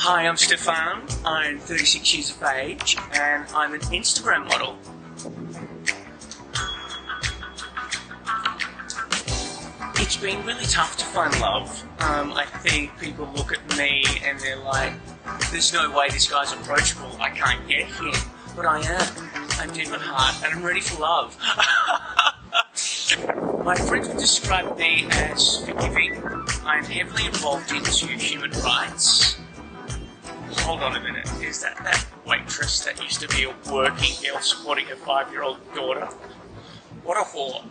Hi, I'm Stefan. I'm 36 years of age and I'm an Instagram model. It's been really tough to find love. I think people look at me and they're like, there's no way this guy's approachable, I can't get him. But I am. I'm dead at heart and I'm ready for love. My friends would describe me as forgiving. I'm heavily involved into human rights. Hold on a minute, is that waitress that used to be a working girl supporting her 5-year-old daughter? What a whore.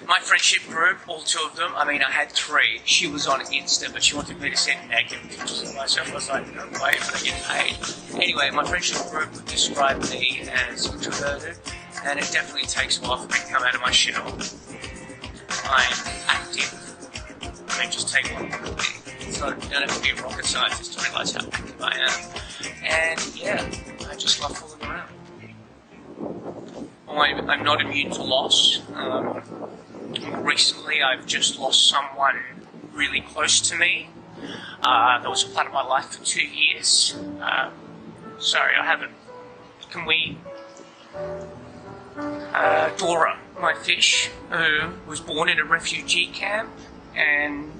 My friendship group, all 2 of them, I had 3. She was on Insta, but she wanted me to send naked pictures of myself. I was like, no way, but I get paid. Anyway, my friendship group would describe me as introverted, and it definitely takes a while for me to come out of my shell. I'm active. Just take one look at me. So you don't have to be a rocket scientist to realise how active I am. And yeah, I just love fooling around. I'm not immune to loss. Recently, I've just lost someone really close to me. That was a part of my life for 2 years. Sorry, I haven't. Can we... Dora, my fish, who was born in a refugee camp and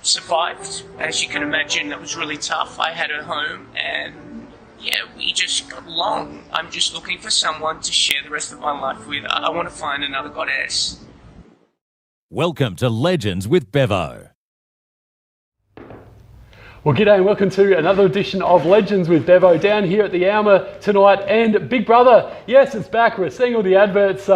survived. As you can imagine, that was really tough. I had her home and yeah, we just got along. I'm just looking for someone to share the rest of my life with. I want to find another goddess. Welcome to Legends with Bevo. Well, g'day and welcome to another edition of Legends with Bevo down here at the Alma tonight. And Big Brother, yes, it's back. We're seeing all the adverts.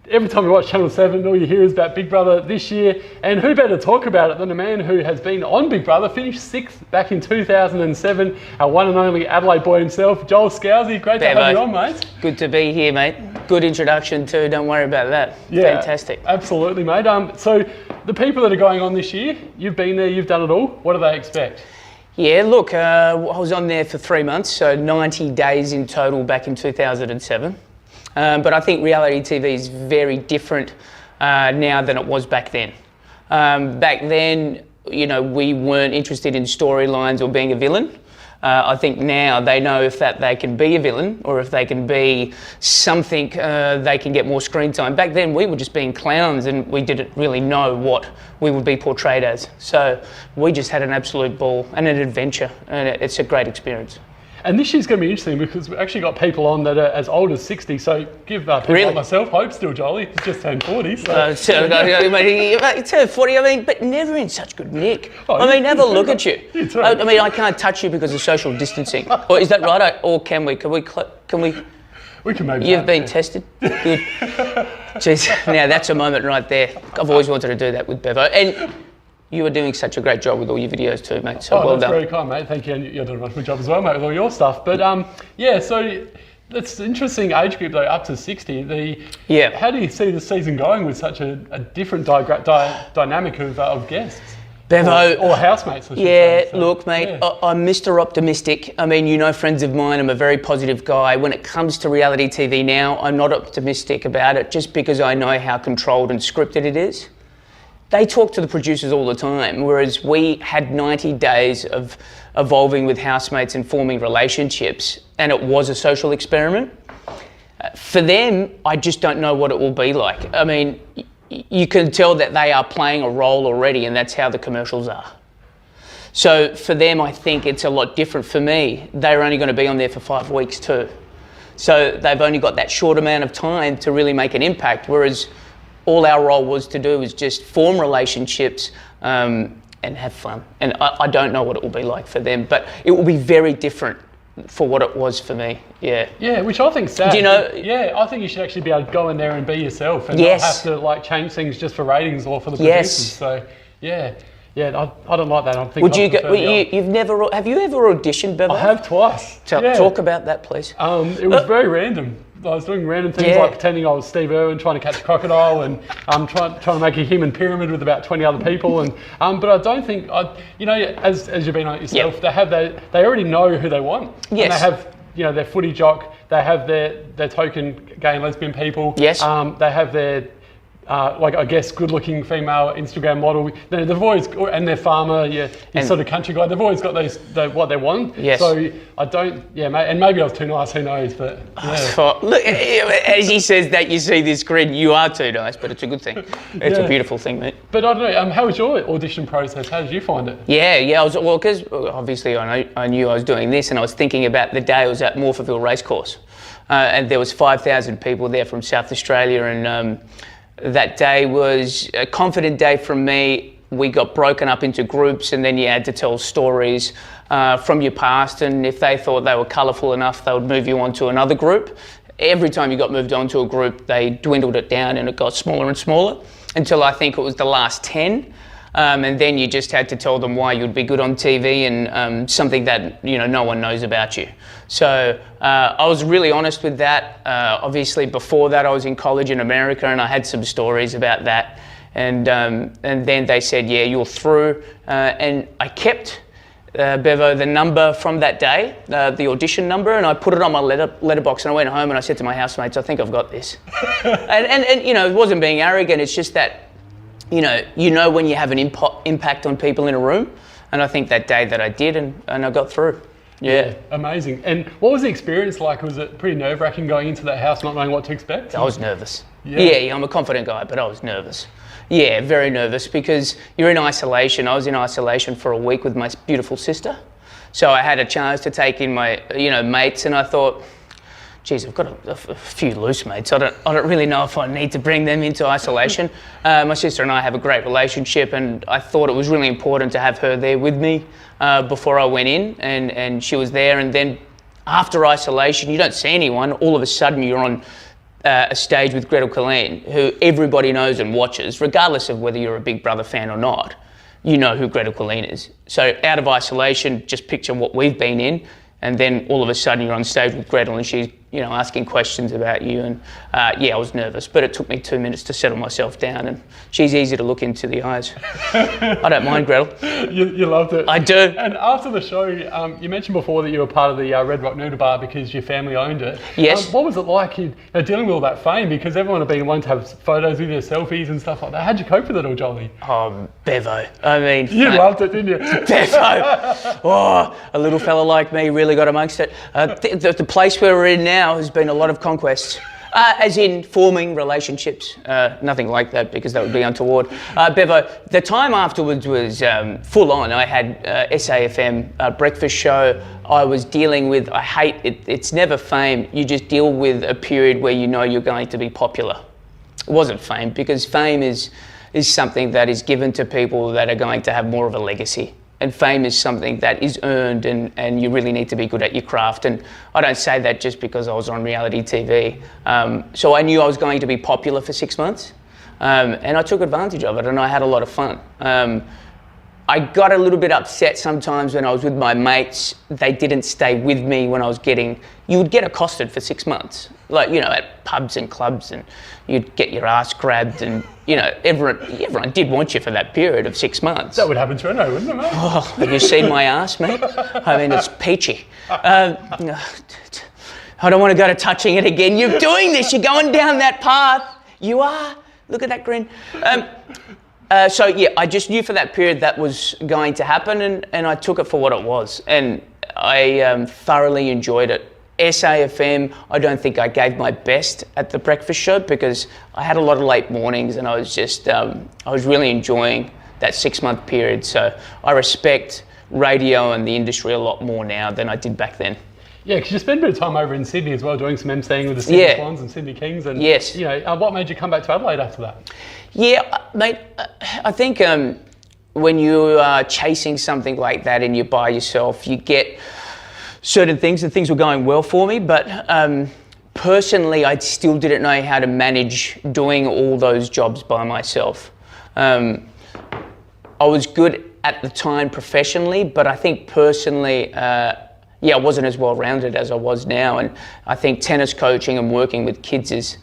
Every time we watch Channel 7, all you hear is about Big Brother this year. And who better to talk about it than a man who has been on Big Brother, finished 6th back in 2007, our one and only Adelaide boy himself, Joel Scalzi. Great to have you on, mate. Good to be here, mate. Good introduction too, don't worry about that. Yeah, fantastic. Absolutely, mate. So the people that are going on this year, you've been there, you've done it all. What do they expect? Yeah, look, I was on there for 3 months, so 90 days in total back in 2007. But I think reality TV is very different now than it was back then. Back then, you know, we weren't interested in storylines or being a villain. I think now they know if that they can be a villain or if they can be something, they can get more screen time. Back then we were just being clowns and we didn't really know what we would be portrayed as. So we just had an absolute ball and an adventure, and it's a great experience. And this year's going to be interesting because we've actually got people on that are as old as 60, so give people like myself hope still, Jolie. He's just turned 40. You turned 40, but never in such good nick. Have a look at you. I can't touch you because of social distancing. Or is that right? Or can we? Can we? We can maybe. You've been tested? Good. Jeez, now that's a moment right there. I've always wanted to do that with Bevo. And you are doing such a great job with all your videos too, mate. So well done. That's very kind, mate. Thank you. And you're doing a much good job as well, mate, with all your stuff. But yeah, so that's an interesting age group though, up to 60. How do you see the season going with such a different dynamic of guests? Bevo, or housemates, I should say. So, look, mate, yeah. I'm Mr. Optimistic. Friends of mine, I'm a very positive guy. When it comes to reality TV now, I'm not optimistic about it just because I know how controlled and scripted it is. They talk to the producers all the time, whereas we had 90 days of evolving with housemates and forming relationships, and it was a social experiment. For them, I just don't know what it will be like. You can tell that they are playing a role already, and that's how the commercials are. So for them, I think it's a lot different. For me, they're only going to be on there for 5 weeks too. So they've only got that short amount of time to really make an impact, whereas all our role was to do was just form relationships and have fun. And I don't know what it will be like for them, but it will be very different for what it was for me. Yeah. Yeah, which I think's sad. Do you know? Yeah, I think you should actually be able to go in there and be yourself and not have to change things just for ratings or for the producers. So yeah, I don't like that. I'm thinking. Would you go? Have you ever auditioned, Bevo? I have twice. Talk about that, please. It was very random. I was doing random things like pretending I was Steve Irwin trying to catch a crocodile, and trying to make a human pyramid with about 20 other people. And but I don't think as you've been on it yourself, they already know who they want. Yes. And they have their footy jock. They have their token gay and lesbian people. Yes. They have their like I guess good-looking female Instagram model. They've always, and they're farmer, and sort of country guy. They've always got what they want. Yes. So I don't, and maybe I was too nice. Who knows? But Look, as he says that, you see this grin. You are too nice, but it's a good thing. It's a beautiful thing, mate. But I don't know. How was your audition process? How did you find it? Yeah. Because obviously I knew I was doing this, and I was thinking about the day I was at Morphettville Racecourse, and there was 5,000 people there from South Australia, and. That day was a confident day from me. We got broken up into groups, and then you had to tell stories from your past, and if they thought they were colourful enough, they would move you on to another group. Every time you got moved on to a group, they dwindled it down and it got smaller and smaller until I think it was the last 10. And then you just had to tell them why you'd be good on TV and something that no one knows about you. So I was really honest with that. Obviously, before that, I was in college in America, and I had some stories about that. And then they said, "Yeah, you're through." And I kept Bevo the number from that day, the audition number, and I put it on my letterbox. And I went home and I said to my housemates, "I think I've got this." and it wasn't being arrogant. It's just that. You know when you have an impact on people in a room, and I think that day that I did, and I got through. Yeah. Amazing. And what was the experience like? Was it pretty nerve-wracking going into that house, not knowing what to expect? I was nervous. Yeah, I'm a confident guy, but I was nervous. Yeah, very nervous, because you're in isolation. I was in isolation for a week with my beautiful sister, so I had a chance to take in my mates, and I thought, geez, I've got a few loose mates. I don't really know if I need to bring them into isolation. My sister and I have a great relationship, and I thought it was really important to have her there with me before I went in, and she was there. And then after isolation, you don't see anyone. All of a sudden, you're on a stage with Gretel Colleen, who everybody knows and watches, regardless of whether you're a Big Brother fan or not. You know who Gretel Colleen is. So out of isolation, just picture what we've been in. And then all of a sudden you're on stage with Gretel, and she's, asking questions about you. And I was nervous, but it took me 2 minutes to settle myself down. And she's easy to look into the eyes. I don't mind Gretel. You loved it. I do. And after the show, you mentioned before that you were part of the Red Rock Noodle Bar because your family owned it. Yes. What was it like dealing with all that fame? Because everyone had been wanting to have photos with you, selfies and stuff like that. How'd you cope with it all, Jolly? Oh, Bevo. I mean... You loved it, didn't you? Bevo. Oh, a little fella like me really got amongst it. The place where we're in now has been a lot of conquests. As in forming relationships. Nothing like that, because that would be untoward. Bevo, the time afterwards was full on. I had SAFM breakfast show. I was dealing with, I hate it, it's never fame. You just deal with a period where you know you're going to be popular. It wasn't fame, because fame is something that is given to people that are going to have more of a legacy. And fame is something that is earned, and you really need to be good at your craft. And I don't say that just because I was on reality TV. So I knew I was going to be popular for 6 months, and I took advantage of it, and I had a lot of fun. I got a little bit upset sometimes when I was with my mates. They didn't stay with me when I was you would get accosted for 6 months, like, at pubs and clubs, and you'd get your ass grabbed, and, everyone did want you for that period of 6 months. That would happen to Renault, wouldn't it, mate? Oh, have you seen my ass, mate? I mean, it's peachy. I don't want to go to touching it again. You're doing this. You're going down that path. You are. Look at that grin. I just knew for that period that was going to happen, and I took it for what it was, and I thoroughly enjoyed it. SAFM, I don't think I gave my best at the breakfast show, because I had a lot of late mornings, and I was just, I was really enjoying that 6 month period. So I respect radio and the industry a lot more now than I did back then. Yeah, because you spent a bit of time over in Sydney as well, doing some emceeing with the Sydney Swans and Sydney Kings. And, yes. What made you come back to Adelaide after that? Yeah, mate, I think when you are chasing something like that and you're by yourself, you get certain things, and things were going well for me, but personally, I still didn't know how to manage doing all those jobs by myself. I was good at the time professionally, but I think personally, I wasn't as well-rounded as I was now, and I think tennis coaching and working with kids has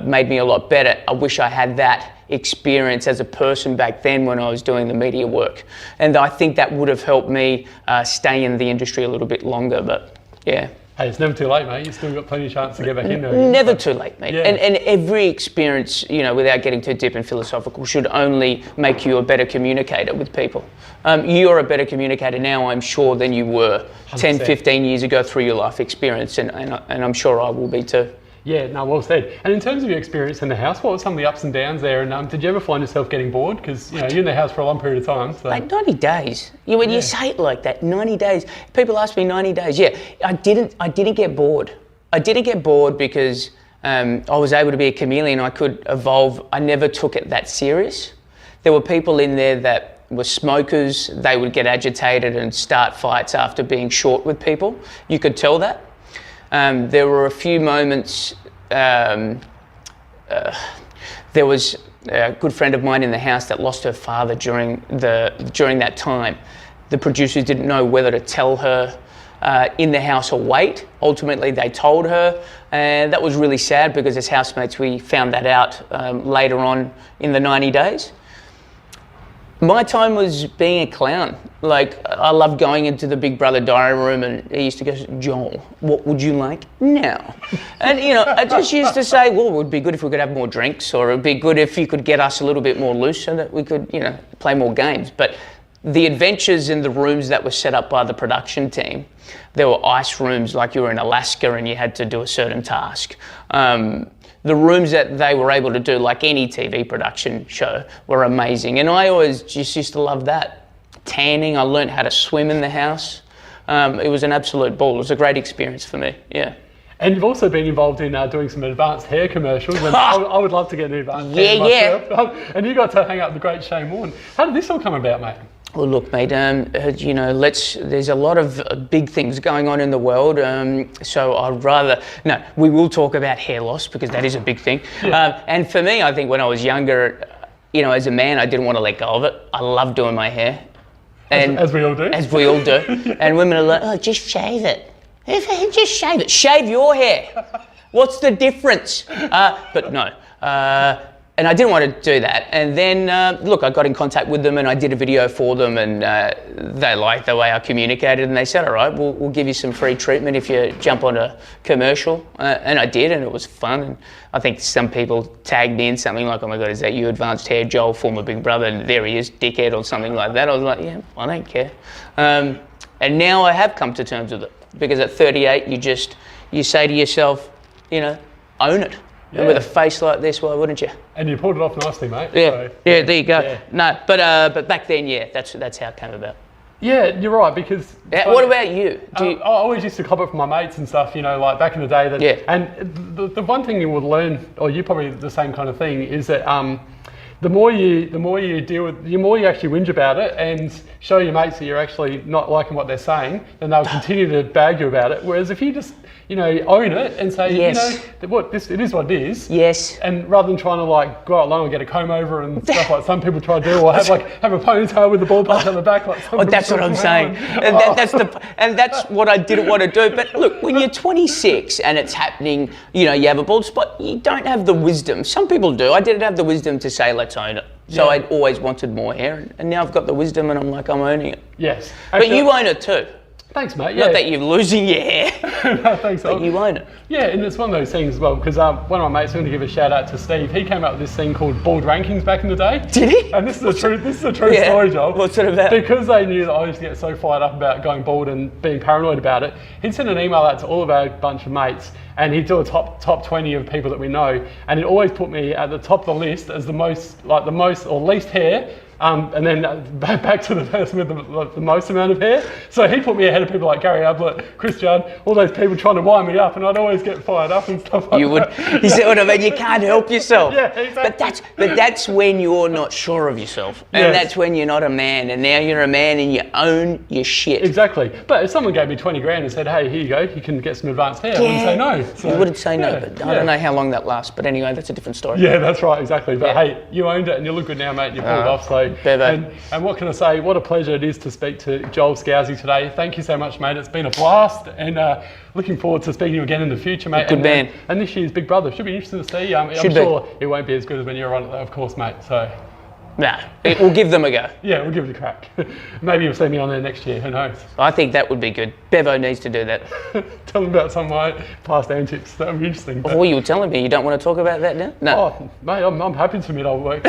made me a lot better. I wish I had that experience as a person back then when I was doing the media work, and I think that would have helped me stay in the industry a little bit longer. But yeah. Hey, it's never too late, mate. You've still got plenty of chance to get back in there again. Never too late, mate. Yeah. And every experience, you know, without getting too deep and philosophical, should only make you a better communicator with people. You're a better communicator now, I'm sure, than you were 10, 15 years ago through your life experience, and I'm sure I will be too. Yeah, no, well said. And in terms of your experience in the house, what were some of the ups and downs there? And did you ever find yourself getting bored? Because you know you're in the house for a long period of time. So. Like 90 days. When you say it like that, 90 days. People ask me 90 days. Yeah, I didn't get bored. I didn't get bored because I was able to be a chameleon. I could evolve. I never took it that serious. There were people in there that were smokers. They would get agitated and start fights after being short with people. You could tell that. There were a few moments. There was a good friend of mine in the house that lost her father during that time. The producers didn't know whether to tell her in the house or wait. Ultimately, they told her, and that was really sad because as housemates, we found that out later on in the 90 days. My time was being a clown. Like, I loved going into the Big Brother diary room and he used to go, Joel, what would you like now? And, you know, I just used to say, well, it would be good if we could have more drinks, or it would be good if you could get us a little bit more loose so that we could, you know, play more games. But the adventures in the rooms that were set up by the production team, there were ice rooms like you were in Alaska and you had to do a certain task. The rooms that they were able to do, like any TV production show, were amazing. And I always just used to love that. Tanning, I learned how to swim in the house. It was an absolute ball. It was a great experience for me, yeah. And you've also been involved in doing some advanced hair commercials, and I would love to get an advanced hair myself. And you got to hang out with the great Shane Warne. How did this all come about, mate? Well, look, mate, you know, there's a lot of big things going on in the world, so I'd rather, no, we will talk about hair loss because that is a big thing. Yeah. And for me, I think when I was younger, you know, as a man, I didn't want to let go of it. I love doing my hair. And as we all do. As we all do. And women are like, oh, just shave it. Just shave it. Shave your hair. What's the difference? But no. And I didn't want to do that. And then, look, I got in contact with them and I did a video for them, and they liked the way I communicated, and they said, all right, we'll give you some free treatment if you jump on a commercial. And I did, and it was fun. And I think some people tagged me in something like, oh my God, is that you, advanced hair, Joel, former Big Brother, and there he is, dickhead, or something like that. I was like, yeah, I don't care. And now I have come to terms with it, because at 38, you say to yourself, you know, own it. Yeah. And with a face like this, why wouldn't you? And you pulled it off nicely, mate. Yeah, so, yeah, there you go. Yeah. No, but back then, yeah, that's how it came about. Yeah, you're right, because... Yeah, what about you? I always used to cop it from my mates and stuff, you know, like back in the day. That, yeah. And the one thing you would learn, or you probably the same kind of thing, is that the more you deal with, the more you actually whinge about it and show your mates that you're actually not liking what they're saying, then they'll continue to bag you about it. Whereas if you just, you know, own it and say, yes. you know, it is what it is. Yes. And rather than trying to like go out alone and get a comb over and stuff like some people try to do, or have a ponytail with the ball patch on the back like some that's what I'm saying. And that's what I didn't want to do. But look, when you're 26 and it's happening, you know, you have a bald spot, you don't have the wisdom. Some people do. I didn't have the wisdom to say, let's own it. So yeah. I'd always wanted more hair, and now I've got the wisdom and I'm like, I'm owning it. Yes. But you own it too. Thanks, mate. Not that you're losing your hair. No, thanks. But you own it. Yeah, and it's one of those things as well, because one of my mates, I'm going to give a shout out to Steve. He came up with this thing called bald rankings back in the day. Did he? And this is a true story, Joel. What's it about? Because they knew that I used to get so fired up about going bald and being paranoid about it, he'd send an email out to all of our bunch of mates, and he'd do a top 20 of people that we know, and he'd always put me at the top of the list as the most or least hair. And then back to the person with the most amount of hair. So he put me ahead of people like Gary Ablett, Chris Judd, all those people trying to wind me up, and I'd always get fired up and stuff like that. You see what I mean? You can't help yourself. Yeah, exactly. But that's when you're not sure of yourself. And yes. That's when you're not a man. And now you're a man and you own your shit. Exactly. But if someone gave me 20 grand and said, hey, here you go, you can get some advanced hair, I wouldn't say no. So, you wouldn't say no, but I don't know how long that lasts. But anyway, that's a different story. Yeah, that's right, exactly. But hey, you owned it and you look good now, mate. You pulled it off. So, and what can I say? What a pleasure it is to speak to Joel Scalzi today. Thank you so much, mate. It's been a blast, and looking forward to speaking to you again in the future, mate. Good man. And this year's Big Brother should be interesting to see. I'm sure it won't be as good as when you're on it, though, of course, mate. So. Nah, we'll give them a go. Yeah, we'll give it a crack. Maybe you'll see me on there next year, who knows? I think that would be good. Bevo needs to do that. Tell them about some of my past antics. That would be interesting. Oh, you were telling me you don't want to talk about that now? No. Oh, mate, I'm happy to admit I work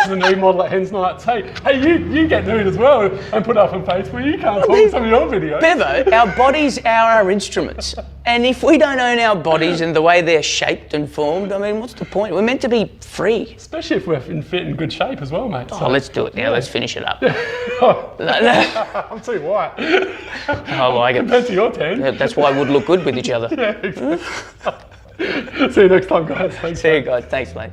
as a nude model at Hens Nights. Hey, you get nude as well and put it up on Facebook. You can't talk in some of your videos. Bevo, our bodies are our instruments. And if we don't own our bodies and the way they're shaped and formed, I mean, what's the point? We're meant to be free. Especially if we're in fit and good shape as well, mate. Oh, let's do it now. Yeah. Let's finish it up. I'm too white. I like it. Compared to your tan. Yeah, that's why we'd look good with each other. Yeah, exactly. See you next time, guys. Thanks, See you guys. Thanks, mate.